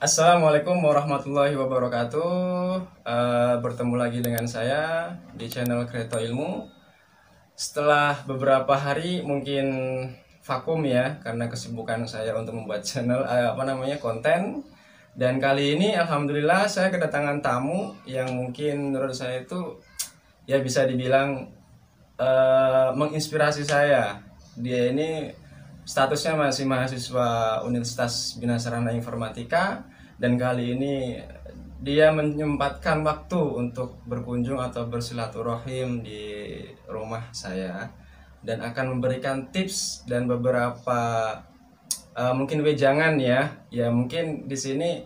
Assalamualaikum warahmatullahi wabarakatuh. Bertemu lagi dengan saya di channel Kreto Ilmu. Setelah beberapa hari mungkin vakum ya karena kesibukan saya untuk membuat channel konten. Dan kali ini alhamdulillah saya kedatangan tamu yang mungkin menurut saya itu ya bisa dibilang menginspirasi saya. Dia ini statusnya masih mahasiswa Universitas Bina Sarana Informatika, dan kali ini dia menyempatkan waktu untuk berkunjung atau bersilaturahim di rumah saya dan akan memberikan tips dan beberapa mungkin wejangan ya mungkin di sini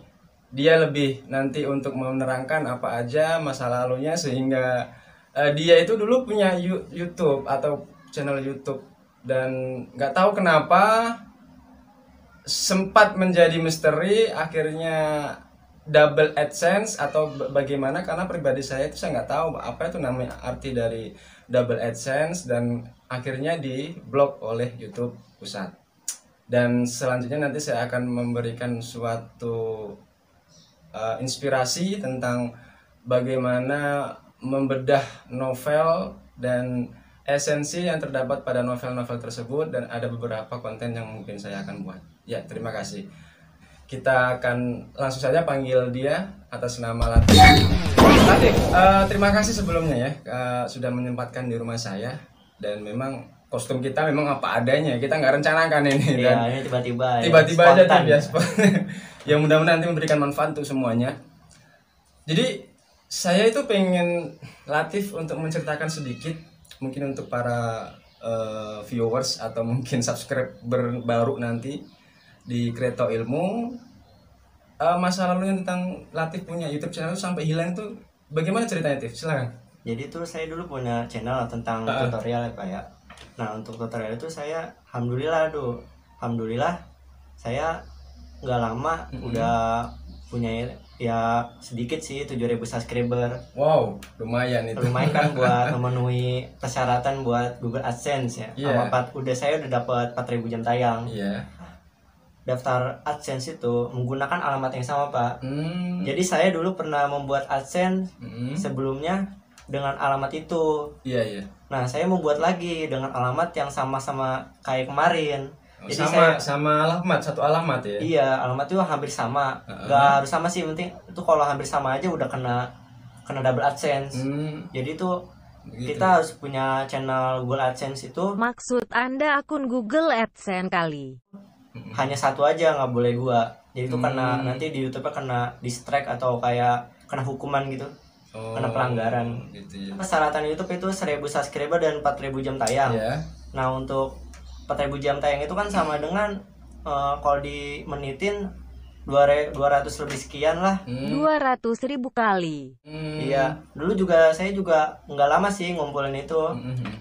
dia lebih nanti untuk menerangkan apa aja masa lalunya, sehingga dia itu dulu punya YouTube atau channel YouTube, dan nggak tahu kenapa sempat menjadi misteri, akhirnya double AdSense atau bagaimana, karena pribadi saya itu saya nggak tahu apa itu namanya arti dari double AdSense, dan akhirnya diblok oleh YouTube pusat. Dan selanjutnya nanti saya akan memberikan suatu inspirasi tentang bagaimana membedah novel dan esensi yang terdapat pada novel-novel tersebut, dan ada beberapa konten yang mungkin saya akan buat. Ya, terima kasih. Kita akan langsung saja panggil dia atas nama Latif. Latif, terima kasih sebelumnya ya sudah menyempatkan di rumah saya, dan memang kostum kita memang apa adanya, kita nggak rencanakan ini. Iya, Dan ini tiba-tiba aja tuh ya. spontan. Yang mudah-mudahan nanti memberikan manfaat untuk semuanya. Jadi saya itu pengen Latif untuk menceritakan sedikit mungkin untuk para viewers atau mungkin subscriber baru nanti di Kreto Ilmu, masa lalunya tentang Latif punya YouTube channel itu sampai hilang itu bagaimana ceritanya, Tif? Silakan. Jadi tuh saya dulu punya channel tentang tutorial ya Pak ya. Nah untuk tutorial itu saya alhamdulillah saya nggak lama udah punya ya sedikit sih 7.000 subscriber. Wow, lumayan itu. Lumayan kan buat memenuhi persyaratan buat Google AdSense ya. Yeah. Saya udah dapat 4.000 jam tayang. Iya. Daftar AdSense itu menggunakan alamat yang sama Pak. Jadi saya dulu pernah membuat AdSense sebelumnya dengan alamat itu. Iya. Nah saya membuat lagi dengan alamat yang sama-sama kayak kemarin. Jadi sama alamat, satu alamat ya. Iya, alamat itu hampir sama. Gak harus sama sih, penting itu kalau hampir sama aja udah kena double AdSense. Jadi itu kita harus punya channel Google AdSense itu. Maksud Anda akun Google AdSense kali? Hanya satu aja, nggak boleh dua. Jadi itu karena nanti di YouTube-nya kena di-strike atau kayak kena hukuman gitu. Kena pelanggaran. Gitu ya. Persyaratan YouTube itu 1.000 subscriber dan 4.000 jam tayang. Yeah. Nah untuk 4.000 jam tayang itu kan sama dengan kalau dimenitin 200 lebih sekian lah. 200.000 kali. Iya, dulu saya juga nggak lama sih ngumpulin itu.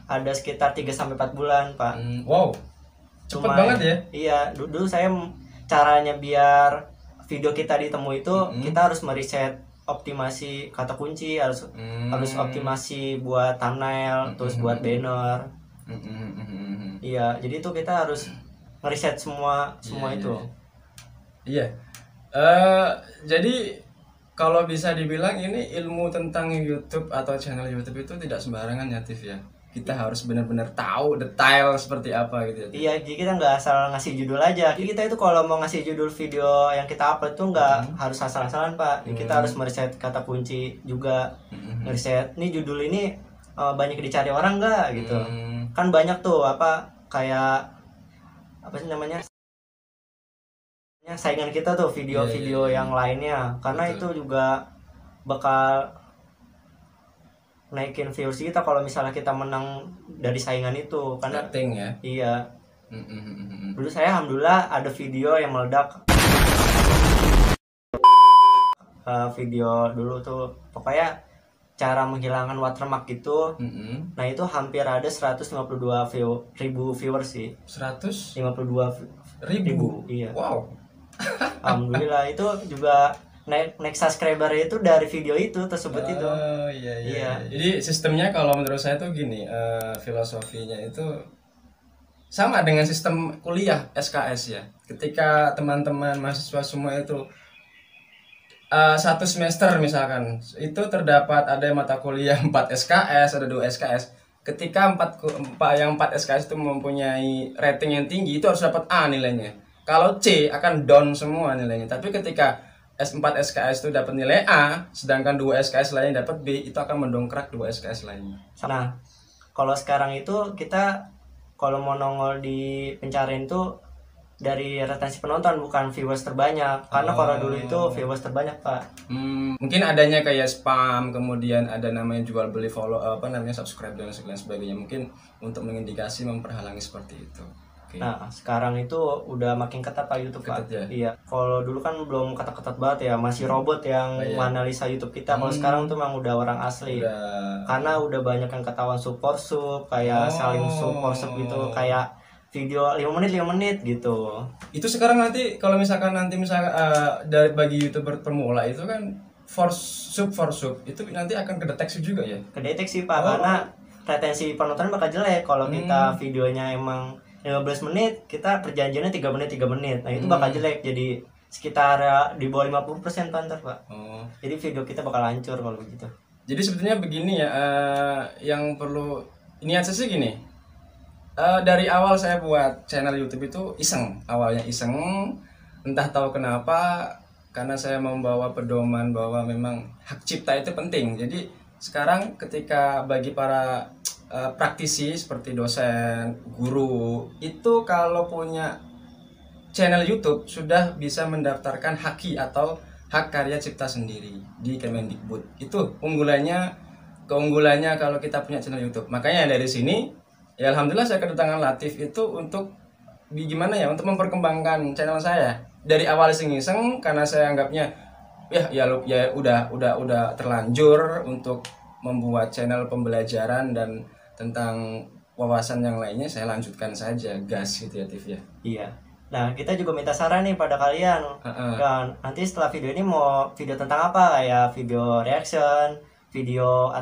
Ada sekitar 3-4 bulan Pak. Wow, cepet banget ya. Iya, dulu saya caranya biar video kita ditemu itu kita harus mereset optimasi kata kunci, harus optimasi buat thumbnail, terus buat banner. Iya, jadi itu kita harus ngeriset semua itu. Iya. Jadi kalau bisa dibilang ini ilmu tentang YouTube atau channel YouTube itu tidak sembarangan ya, Tif ya. Kita harus benar-benar tahu detail seperti apa gitu ya. Iya, jadi kita nggak asal ngasih judul aja. Jadi kita itu kalau mau ngasih judul video yang kita upload tuh nggak harus asal-asalan Pak. Jadi kita harus mereset kata kunci juga, mereset nih judul ini banyak dicari orang nggak gitu. Kan banyak tuh kayak apa sih namanya, saingan kita tuh video-video yang lainnya, karena itu juga bakal naikin views kita kalau misalnya kita menang dari saingan itu, karena rating ya. Iya. Dulu saya alhamdulillah ada video yang meledak. Video dulu tuh pokoknya cara menghilangkan watermark gitu. Nah itu hampir ada 152.000 viewers sih. 152.000. Iya. Wow. Alhamdulillah itu juga naik subscriber itu dari video itu tersebut itu. Iya. Jadi sistemnya kalau menurut saya tuh gini, filosofinya itu sama dengan sistem kuliah SKS ya. Ketika teman-teman mahasiswa semua itu satu semester misalkan itu terdapat ada mata kuliah 4 SKS, ada 2 SKS. Ketika 4 SKS itu mempunyai rating yang tinggi, itu harus dapat A nilainya. Kalau C akan down semua nilainya. Tapi ketika S4 SKS itu dapat nilai A, sedangkan 2 SKS lainnya dapat B, itu akan mendongkrak 2 SKS lainnya. Nah, kalau sekarang itu kita kalau mau nongol di pencarian itu dari retensi penonton, bukan viewers terbanyak. Karena kalau dulu itu viewers terbanyak, Pak. Mungkin adanya kayak spam, kemudian ada namanya jual beli follow, subscribe dan lain sebagainya. Mungkin untuk mengindikasi memperhalangi seperti itu. Oke. Nah, sekarang itu udah makin ketat Pak YouTube, Pak. Ketat ya? Iya. Kalau dulu kan belum ketat-ketat banget ya, masih robot yang menganalisa YouTube kita. Kalau sekarang tuh memang udah orang asli. Karena udah banyak yang ketahuan support sub, kayak saling support sub gitu, kayak video 5 menit gitu. Itu sekarang nanti kalau misalkan dari bagi YouTuber pemula itu kan for sub itu nanti akan kedeteksi juga ya? Kedeteksi Pak, karena retensi penonton bakal jelek kalau kita videonya emang 15 menit, kita perjanjiannya 3 menit. Nah, itu bakal jelek, jadi sekitar di bawah 50% ntar Pak. Jadi video kita bakal hancur kalau begitu. Jadi sebetulnya begini ya, yang perlu niat saya sih gini. Dari awal saya buat channel YouTube itu awalnya iseng, entah tahu kenapa, karena saya membawa pedoman bahwa memang hak cipta itu penting. Jadi sekarang ketika bagi para praktisi seperti dosen, guru, itu kalau punya channel YouTube sudah bisa mendaftarkan haki atau hak karya cipta sendiri di Kemendikbud. Itu keunggulannya kalau kita punya channel YouTube. Makanya dari sini ya alhamdulillah saya kedatangan Latif itu untuk untuk memperkembangkan channel saya. Dari awal iseng-iseng karena saya anggapnya udah terlanjur untuk membuat channel pembelajaran dan tentang wawasan yang lainnya, saya lanjutkan saja gas gitu ya Tif ya. Iya. Nah, kita juga minta saran nih pada kalian. Kan nanti setelah video ini mau video tentang apa? Kayak video reaction, video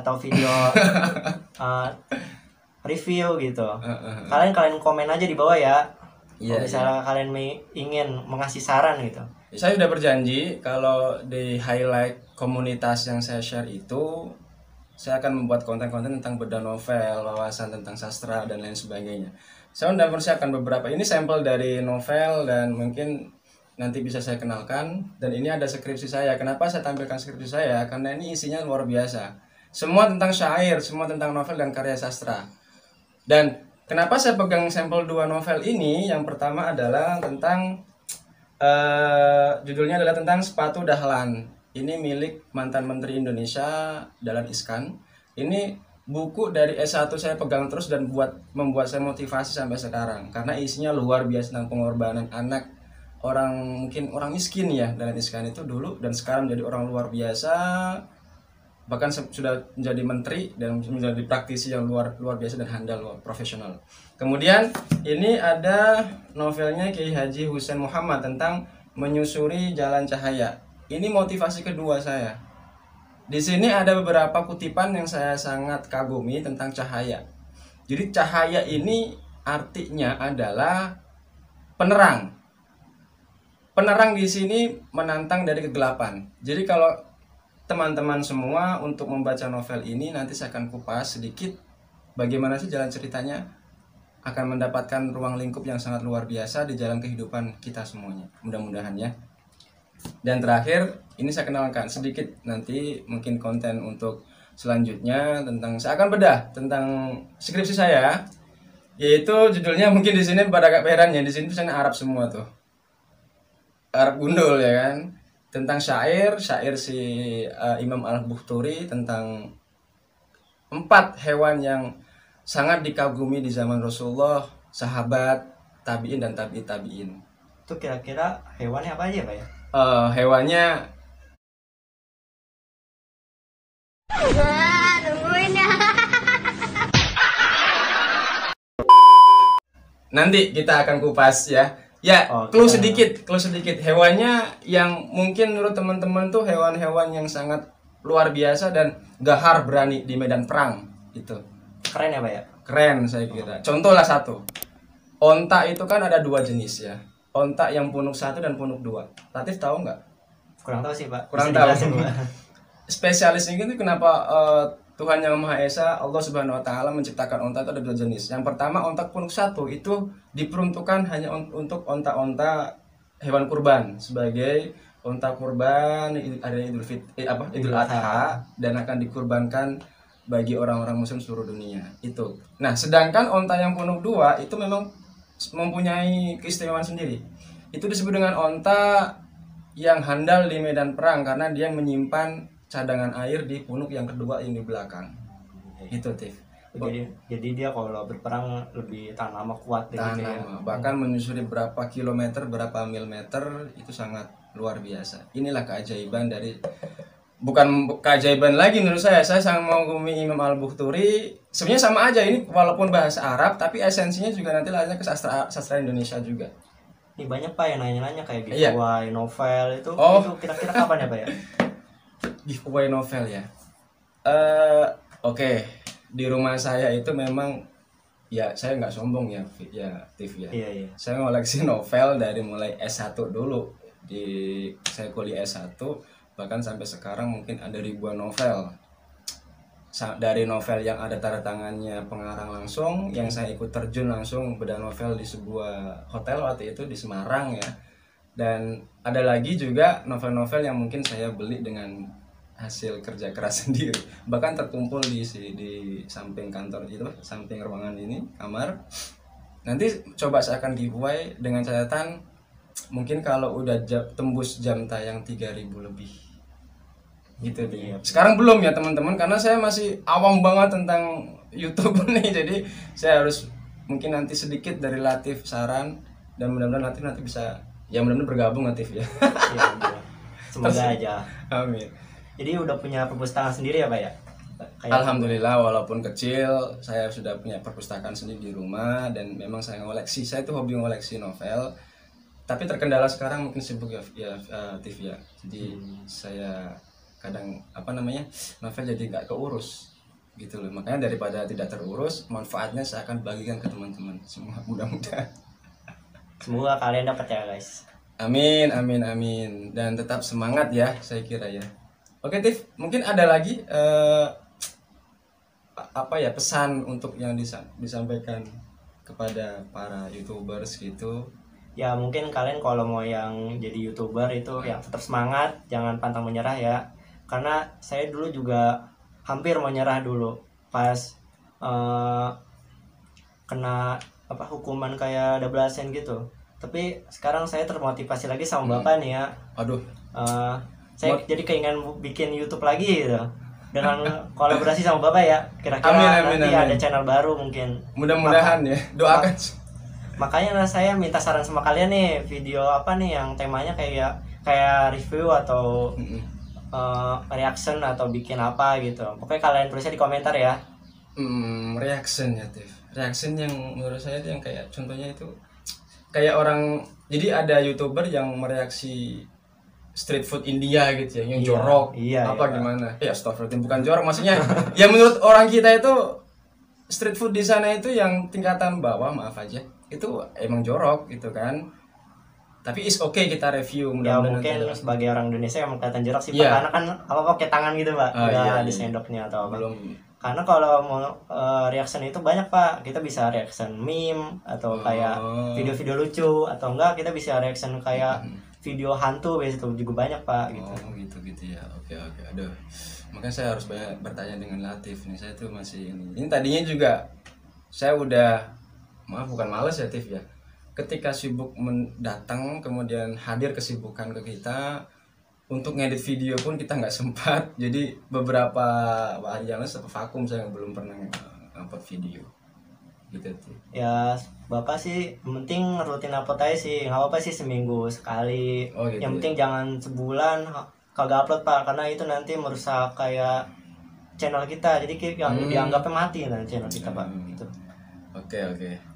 review gitu. Kalian komen aja di bawah ya. Kalau misalnya kalian ingin mengasih saran gitu. Saya sudah berjanji kalau di highlight komunitas yang saya share itu, saya akan membuat konten-konten tentang bedah novel, wawasan tentang sastra dan lain sebagainya. Saya sudah mempersiapkan beberapa, ini sampel dari novel dan mungkin nanti bisa saya kenalkan. Dan ini ada skripsi saya. Kenapa saya tampilkan skripsi saya? Karena ini isinya luar biasa. Semua tentang syair, semua tentang novel dan karya sastra. Dan kenapa saya pegang sampel 2 novel ini? Yang pertama adalah tentang judulnya adalah tentang Sepatu Dahlan. Ini milik mantan Menteri Indonesia Dahlan Iskan. Ini buku dari S1 saya pegang terus dan membuat saya motivasi sampai sekarang. Karena isinya luar biasa tentang pengorbanan anak mungkin orang miskin ya. Dahlan Iskan itu dulu dan sekarang menjadi orang luar biasa. Bahkan sudah menjadi menteri dan menjadi praktisi yang luar biasa dan handal, profesional. Kemudian ini ada novelnya Kiai Haji Hussein Muhammad tentang menyusuri jalan cahaya. Ini motivasi kedua saya. Di sini ada beberapa kutipan yang saya sangat kagumi tentang cahaya. Jadi cahaya ini artinya adalah penerang. Penerang di sini menantang dari kegelapan. Jadi kalau teman-teman semua untuk membaca novel ini nanti saya akan kupas sedikit bagaimana sih jalan ceritanya, akan mendapatkan ruang lingkup yang sangat luar biasa di jalan kehidupan kita semuanya, mudah-mudahan ya. Dan terakhir ini saya kenalkan sedikit nanti mungkin konten untuk selanjutnya tentang saya akan bedah tentang skripsi saya, yaitu judulnya mungkin di sini pada agak heran ya, di sini tulisannya Arab semua tuh, Arab gundul ya kan. Tentang syair si Imam Al-Bukhturi tentang 4 hewan yang sangat dikagumi di zaman Rasulullah, sahabat, tabi'in dan tabi'in. Itu kira-kira hewannya apa aja Pak ya? Hewannya nanti kita akan kupas ya. Ya, clue sedikit. Hewannya yang mungkin menurut teman-teman tuh hewan-hewan yang sangat luar biasa dan gahar berani di medan perang itu. Keren ya Pak ya? Keren saya kira. Contohlah satu. Onta itu kan ada 2 jenis ya. Onta yang punuk 1 dan punuk 2. Latif tahu nggak? Kurang tahu sih Pak. Kurang Bisa tahu. dijelasin, Pak? Spesialisnya itu kenapa Tuhan Yang Maha Esa Allah Subhanahu Wa Taala menciptakan onta itu ada 2 jenis. Yang pertama onta punuk 1 itu diperuntukkan hanya untuk onta-onta hewan kurban sebagai onta kurban ada Idul Adha dan akan dikurbankan bagi orang-orang muslim seluruh dunia itu. Nah, sedangkan onta yang punuk 2 itu memang mempunyai keistimewaan sendiri. Itu disebut dengan onta yang handal di medan perang karena dia menyimpan cadangan air di punuk yang kedua yang di belakang. Itu, Tif. Jadi dia kalau berperang lebih tahan lama, kuat gitu Tahan ya. lama. Bahkan menyusuri berapa kilometer, berapa mil meter itu sangat luar biasa. Inilah keajaiban dari bukan keajaiban lagi menurut saya sangat mengagumi Imam Al-Bukhturi. Sebenarnya sama aja ini walaupun bahasa Arab tapi esensinya juga nanti lahirnya ke sastra Indonesia juga. Ini banyak Pak yang nanya-nanya kayak Iya. giveaway novel itu kira-kira kapan ya Pak ya? Giveaway novel ya. Oke. Di rumah saya itu memang ya saya nggak sombong ya TV ya. Iya. Saya ngoleksi novel dari mulai S1 dulu. Saya kuliah S1 bahkan sampai sekarang mungkin ada ribuan novel. Dari novel yang ada tanda tangannya pengarang langsung, yang saya ikut terjun langsung bedah novel di sebuah hotel waktu itu di Semarang ya. Dan ada lagi juga novel-novel yang mungkin saya beli dengan hasil kerja keras sendiri. Bahkan terkumpul di samping kantor itu, samping ruangan ini, kamar. Nanti coba saya akan giveaway dengan catatan mungkin kalau udah tembus jam tayang 3.000 lebih. Gitu deh. Sekarang belum ya teman-teman karena saya masih awam banget tentang YouTube nih. Jadi saya harus mungkin nanti sedikit dari Latif saran dan mudah-mudahan nanti bisa ya mudah-mudahan bergabung Latif ya. Iya. Semoga aja. Amin. Jadi udah punya perpustakaan sendiri ya Pak ya? Alhamdulillah walaupun kecil saya sudah punya perpustakaan sendiri di rumah dan memang saya ngoleksi. Saya itu hobi ngoleksi novel. Tapi terkendala sekarang mungkin sibuk ya TV ya. Jadi saya kadang novel jadi nggak keurus gitu loh. Makanya daripada tidak terurus, manfaatnya saya akan bagikan ke teman-teman semua mudah-mudahan. Semoga kalian dapat ya guys. Amin. Dan tetap semangat ya saya kira ya. Oke Tif, mungkin ada lagi pesan untuk yang disampaikan kepada para YouTubers gitu. Ya mungkin kalian kalau mau yang jadi YouTuber itu yang tetap semangat, jangan pantang menyerah ya. Karena saya dulu juga hampir mau nyerah dulu pas kena hukuman kayak double ASEAN gitu. Tapi sekarang saya termotivasi lagi sama Bapak nih ya. Aduh. Saya jadi keinginan bikin YouTube lagi gitu. Dengan kolaborasi sama Bapak ya. Kira-kira Amin. nanti ada channel baru mungkin. Mudah-mudahan ya. Doakan. Makanya saya minta saran sama kalian nih, video apa nih yang temanya kayak review atau reaction atau bikin apa gitu. Pokoknya kalian tulisnya di komentar ya. Reaction ya, Tiff. Reaction yang menurut saya itu yang kayak contohnya itu kayak orang, jadi ada YouTuber yang mereaksi street food India gitu ya, yang jorok gimana? Ya astagfirullah, bukan jorok maksudnya. Ya menurut orang kita itu street food di sana itu yang tingkatan bawah, maaf aja. Itu emang jorok gitu kan. Tapi is okay kita review. Ya mungkin sebagai orang Indonesia yang kelihatan jorok sih Pak, karena kan apa pakai tangan gitu Pak, ada sendoknya atau apa. Belum. Karena kalau mau reaction itu banyak Pak, kita bisa reaction meme atau kayak video-video lucu, atau enggak kita bisa reaction kayak video hantu, biasa itu juga banyak Pak gitu. Oh gitu ya. Oke. Aduh. Makanya saya harus banyak bertanya dengan Latif nih. Saya tuh masih ini tadinya juga saya udah bukan males ya Tif ya. Ketika sibuk datang kemudian hadir kesibukan ke kita untuk ngedit video pun kita nggak sempat. Jadi beberapa hari yang lalu vakum, saya belum pernah upload video gitu Tif. Ya Bapak sih penting rutin upload aja sih, nggak apa-apa sih seminggu sekali. Gitu, yang penting jangan sebulan kagak upload Pak, karena itu nanti merusak kayak channel kita, jadi yang dianggapnya mati nanti channel kita Pak gitu. Oke.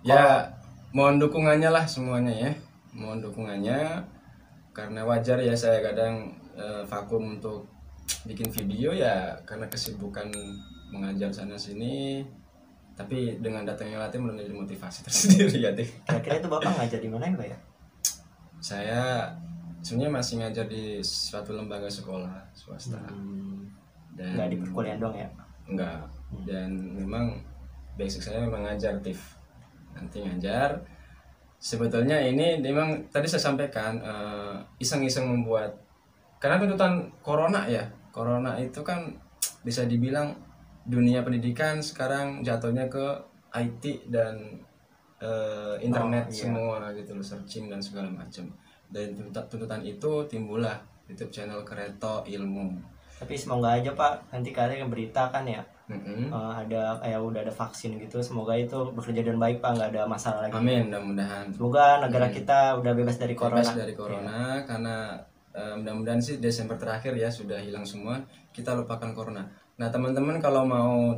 Ya mohon dukungannya lah semuanya ya, mohon dukungannya, karena wajar ya saya kadang vakum untuk bikin video ya karena kesibukan mengajar sana sini. Tapi dengan datangnya Latif menjadi motivasi tersendiri ya Tif. Kira-kira itu Bapak ngajar di mana ya Pak ya? Saya sebenarnya masih ngajar di suatu lembaga sekolah swasta. Dan Nggak di perkuliahan dong ya? enggak. Dan memang basic saya memang ngajar TIF. Nanti ngajar. Sebetulnya ini memang tadi saya sampaikan iseng-iseng membuat, karena tuntutan corona ya. Corona itu kan bisa dibilang dunia pendidikan sekarang jatuhnya ke IT dan internet semua gitu loh, searching dan segala macam. Dan tuntutan itu timbullah YouTube channel Kereto Ilmu. Tapi semoga aja Pak, nanti kalian berita kan ya, ada kayak udah ada vaksin gitu, semoga itu bekerja dengan baik Pak, nggak ada masalah lagi. Amin, mudah-mudahan. Semoga negara kita udah bebas dari corona. Bebas dari corona, karena mudah-mudahan sih Desember terakhir ya sudah hilang semua, kita lupakan corona. Nah teman-teman kalau mau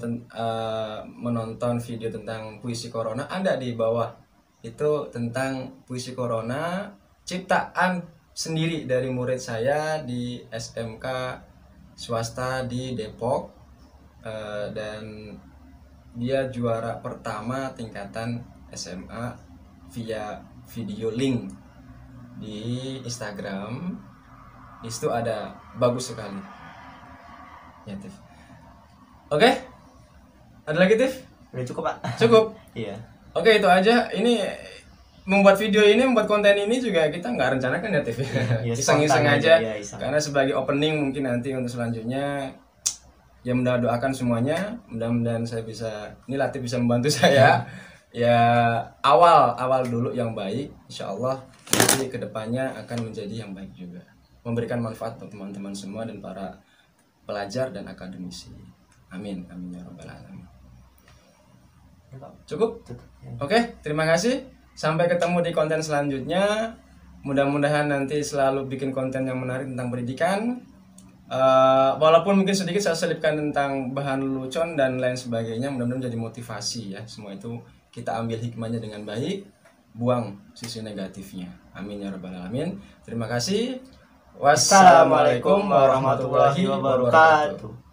menonton video tentang puisi corona, ada di bawah itu tentang puisi corona, ciptaan sendiri dari murid saya di SMK swasta di Depok, dan dia juara pertama tingkatan SMA via video link di Instagram. Itu ada, bagus sekali ya Tif. Oke, ada lagi Tif? Udah cukup Pak? Cukup. Iya. Oke, itu aja. Ini membuat video ini, membuat konten ini juga kita nggak rencanakan ya Tif. Iya, Iseng-iseng spontan aja. ya, iseng. Karena sebagai opening mungkin nanti untuk selanjutnya ya doakan semuanya. Mudah-mudahan saya bisa, ini Latif bisa membantu saya. Ya awal dulu yang baik, insya Allah nanti kedepannya akan menjadi yang baik juga, memberikan manfaat untuk teman-teman semua dan para pelajar dan akademisi. Amin, amin ya rabbal alamin. Cukup? Oke, terima kasih. Sampai ketemu di konten selanjutnya. Mudah-mudahan nanti selalu bikin konten yang menarik tentang pendidikan. Walaupun mungkin sedikit saya selipkan tentang bahan lelucon dan lain sebagainya, mudah-mudahan menjadi motivasi ya. Semua itu kita ambil hikmahnya dengan baik, buang sisi negatifnya. Amin ya rabbal alamin. Terima kasih. Wassalamualaikum warahmatullahi wabarakatuh.